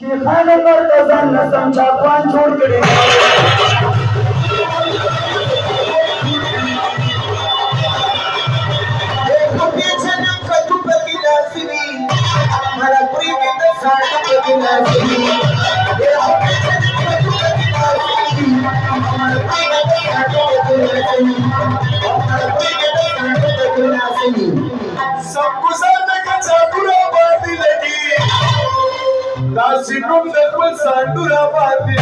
شيخان مرتزان نسم چاپان جوړ کړي Sinum de quel sandura pati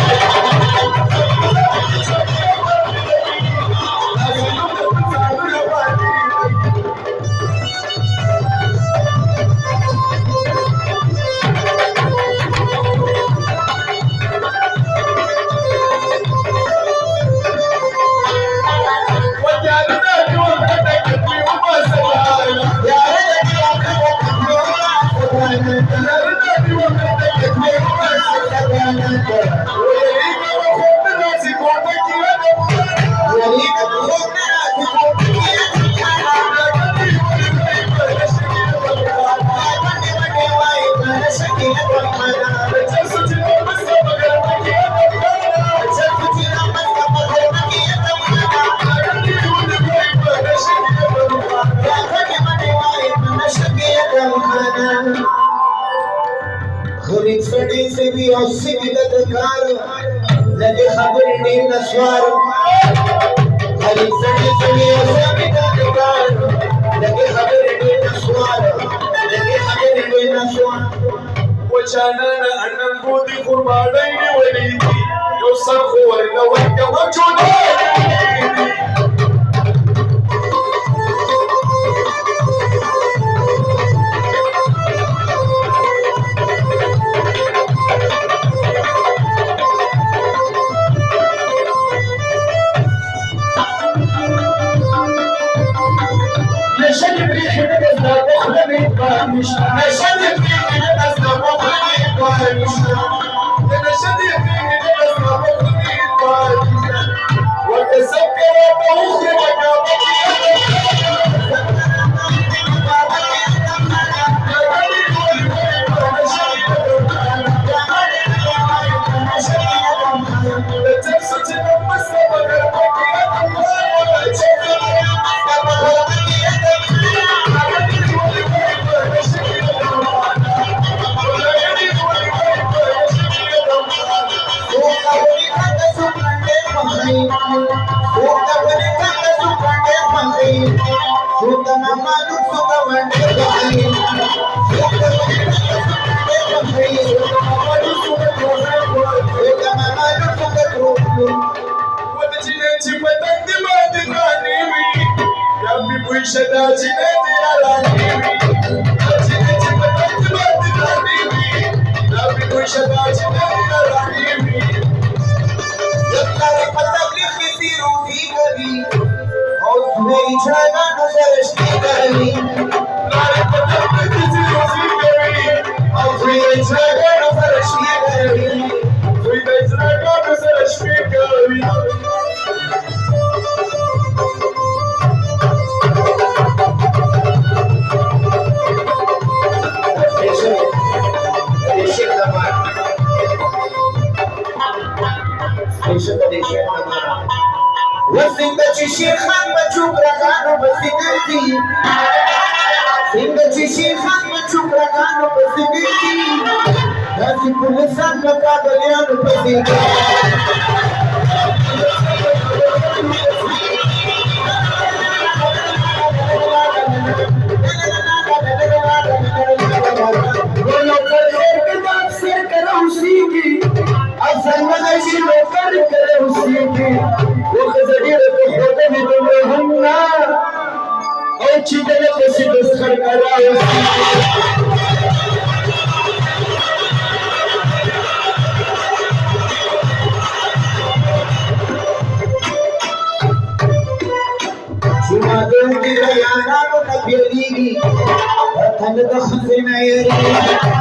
غریب سړی سے بھی او سیده د کار لګي خبرې نه نسوار غریب سړی سے بھی او سیده د کار لګي خبرې نه نسوار لګي خبرې نه نسوار وچانانا انن بودي قربانای نیولې دي یو سر خو ورنه ورکه مچونه وسنګ چې شیخان بچو برګانو بسنګي څنګه چې شیخان بچو برګانو بسنګي داسې پولیسان مقابلیانو بسنګي Thank you.